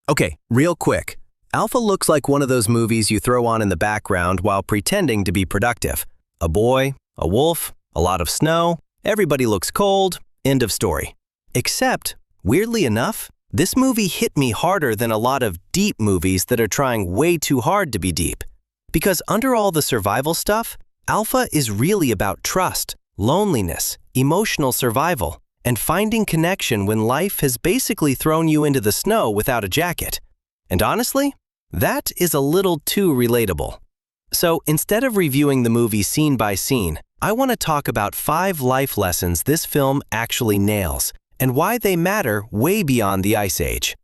Okay, real quick. Alpha looks like one of those movies you throw on in the background while pretending to be productive. A boy, a wolf, a lot of snow, everybody looks cold, end of story. Except, weirdly enough, this movie hit me harder than a lot of deep movies that are trying way too hard to be deep. Because under all the survival stuff, Alpha is really about trust, loneliness, emotional survival, and finding connection when life has basically thrown you into the snow without a jacket. And honestly, that is a little too relatable. So instead of reviewing the movie scene by scene, I want to talk about 5 life lessons this film actually nails, and why they matter way beyond the Ice Age.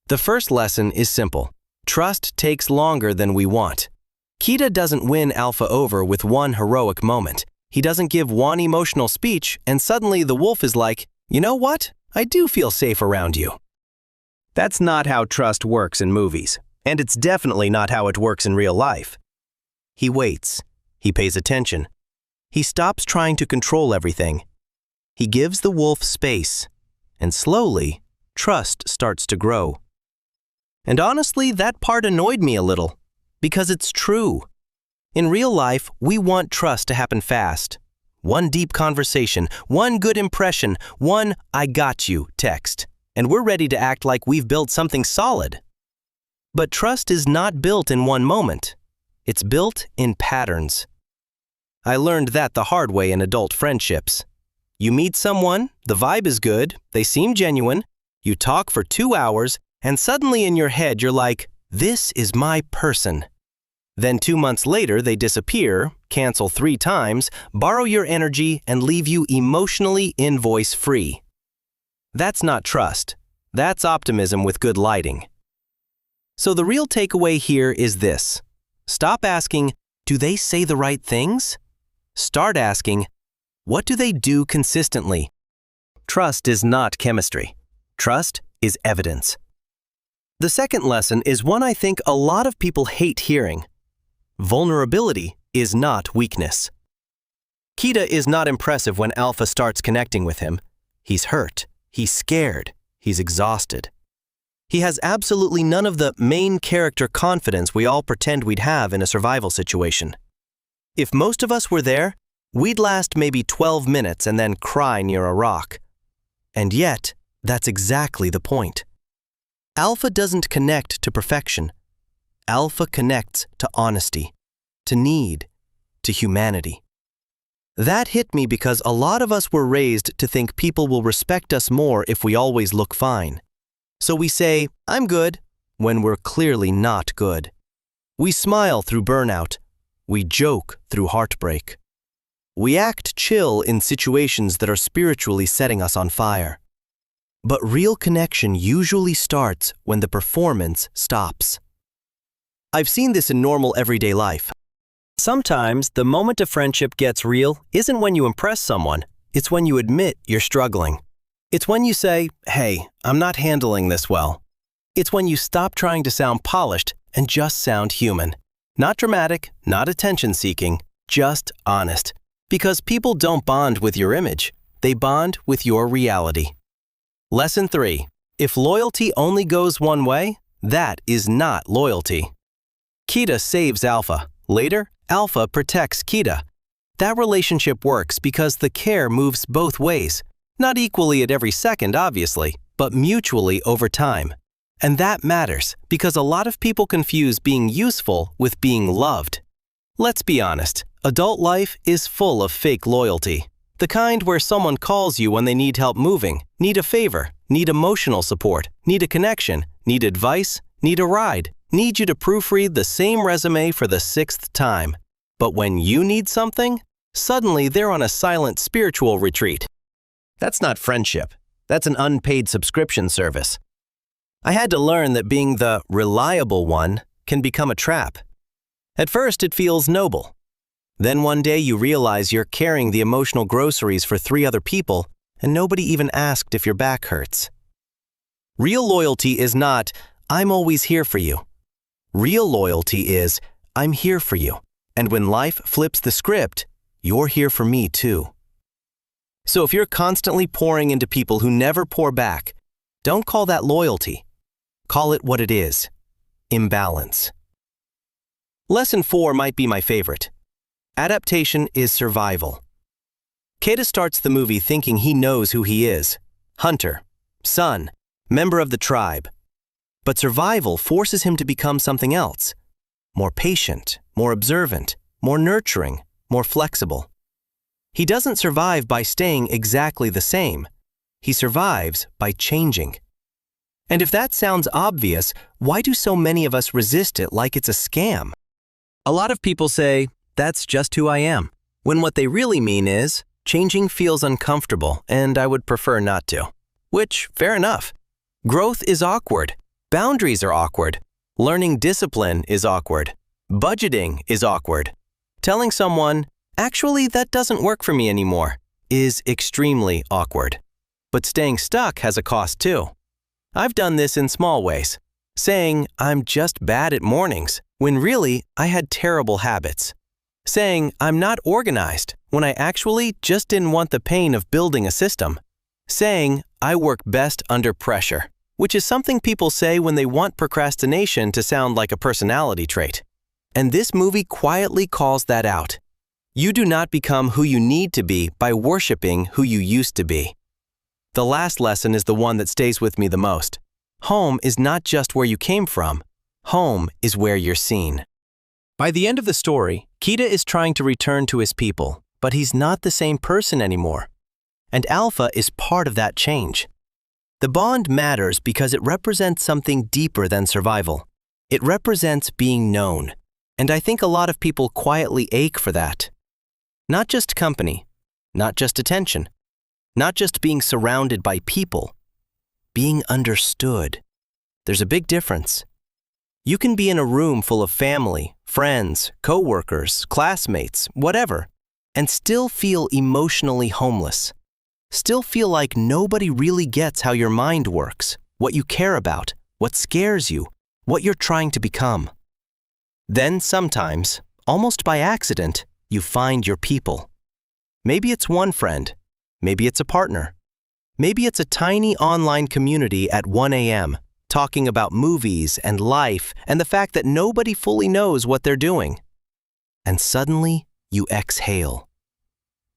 The first lesson is simple. Trust takes longer than we want. Kita doesn't win Alpha over with one heroic moment. He doesn't give one emotional speech, and suddenly the wolf is like, you know what? I do feel safe around you. That's not how trust works in movies, and it's definitely not how it works in real life. He waits. He pays attention. He stops trying to control everything. He gives the wolf space, and slowly, trust starts to grow. And honestly, that part annoyed me a little, because it's true. In real life, we want trust to happen fast. One deep conversation, one good impression, one "I got you" text, and we're ready to act like we've built something solid. But trust is not built in one moment. It's built in patterns. I learned that the hard way in adult friendships. You meet someone, the vibe is good, they seem genuine, you talk for 2 hours, and suddenly in your head you're like, this is my person. Then 2 months later, they disappear, cancel 3 times, borrow your energy, and leave you emotionally invoice-free. That's not trust. That's optimism with good lighting. So the real takeaway here is this. Stop asking, do they say the right things? Start asking, what do they do consistently? Trust is not chemistry. Trust is evidence. The second lesson is one I think a lot of people hate hearing. Vulnerability is not weakness. Kita is not impressive when Alpha starts connecting with him. He's hurt, he's scared, he's exhausted. He has absolutely none of the main character confidence we all pretend we'd have in a survival situation. If most of us were there, we'd last maybe 12 minutes and then cry near a rock. And yet, that's exactly the point. Alpha doesn't connect to perfection. Alpha connects to honesty, to need, to humanity. That hit me because a lot of us were raised to think people will respect us more if we always look fine. So we say, I'm good, when we're clearly not good. We smile through burnout. We joke through heartbreak. We act chill in situations that are spiritually setting us on fire. But real connection usually starts when the performance stops. I've seen this in normal everyday life. Sometimes the moment a friendship gets real isn't when you impress someone, it's when you admit you're struggling. It's when you say, hey, I'm not handling this well. It's when you stop trying to sound polished and just sound human. Not dramatic, not attention-seeking, just honest. Because people don't bond with your image, they bond with your reality. Lesson 3. If loyalty only goes one way, that is not loyalty. Kita saves Alpha. Later, Alpha protects Kita. That relationship works because the care moves both ways. Not equally at every second, obviously, but mutually over time. And that matters because a lot of people confuse being useful with being loved. Let's be honest, adult life is full of fake loyalty. The kind where someone calls you when they need help moving, need a favor, need emotional support, need a connection, need advice, need a ride, need you to proofread the same resume for the 6th time. But when you need something, suddenly they're on a silent spiritual retreat. That's not friendship. That's an unpaid subscription service. I had to learn that being the reliable one can become a trap. At first, it feels noble. Then one day you realize you're carrying the emotional groceries for 3 other people and nobody even asked if your back hurts. Real loyalty is not, I'm always here for you. Real loyalty is, I'm here for you. And when life flips the script, you're here for me too. So if you're constantly pouring into people who never pour back, don't call that loyalty. Call it what it is: imbalance. Lesson 4 might be my favorite. Adaptation is survival. Keita starts the movie thinking he knows who he is: hunter, son, member of the tribe. But survival forces him to become something else: more patient, more observant, more nurturing, more flexible. He doesn't survive by staying exactly the same. He survives by changing. And if that sounds obvious, why do so many of us resist it like it's a scam? A lot of people say, "That's just who I am," when what they really mean is, changing feels uncomfortable and I would prefer not to. Which, fair enough. Growth is awkward. Boundaries are awkward. Learning discipline is awkward. Budgeting is awkward. Telling someone, "Actually, that doesn't work for me anymore," is extremely awkward. But staying stuck has a cost too. I've done this in small ways, saying I'm just bad at mornings when really I had terrible habits. Saying I'm not organized when I actually just didn't want the pain of building a system. Saying I work best under pressure, which is something people say when they want procrastination to sound like a personality trait. And this movie quietly calls that out. You do not become who you need to be by worshiping who you used to be. The last lesson is the one that stays with me the most. Home is not just where you came from. Home is where you're seen. By the end of the story, Keita is trying to return to his people, but he's not the same person anymore. And Alpha is part of that change. The bond matters because it represents something deeper than survival. It represents being known. And I think a lot of people quietly ache for that. Not just company, not just attention, not just being surrounded by people, being understood. There's a big difference. You can be in a room full of family, friends, co-workers, classmates, whatever, and still feel emotionally homeless. Still feel like nobody really gets how your mind works, what you care about, what scares you, what you're trying to become. Then sometimes, almost by accident, you find your people. Maybe it's one friend. Maybe it's a partner. Maybe it's a tiny online community at 1 a.m. talking about movies and life and the fact that nobody fully knows what they're doing. And suddenly, you exhale.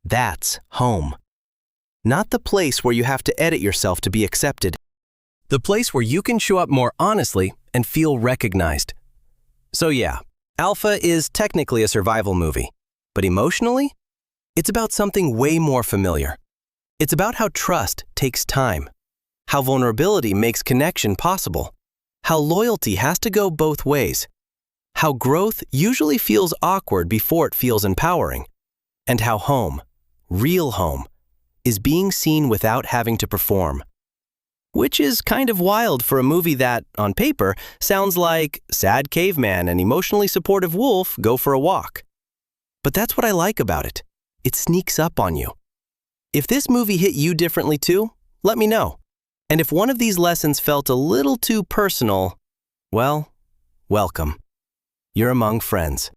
That's home. Not the place where you have to edit yourself to be accepted. The place where you can show up more honestly and feel recognized. So yeah, Alpha is technically a survival movie, but emotionally, it's about something way more familiar. It's about how trust takes time, how vulnerability makes connection possible, how loyalty has to go both ways, how growth usually feels awkward before it feels empowering, and how home, real home, is being seen without having to perform. Which is kind of wild for a movie that, on paper, sounds like sad caveman and emotionally supportive wolf go for a walk. But that's what I like about it. It sneaks up on you. If this movie hit you differently too, let me know. And if one of these lessons felt a little too personal, well, welcome. You're among friends.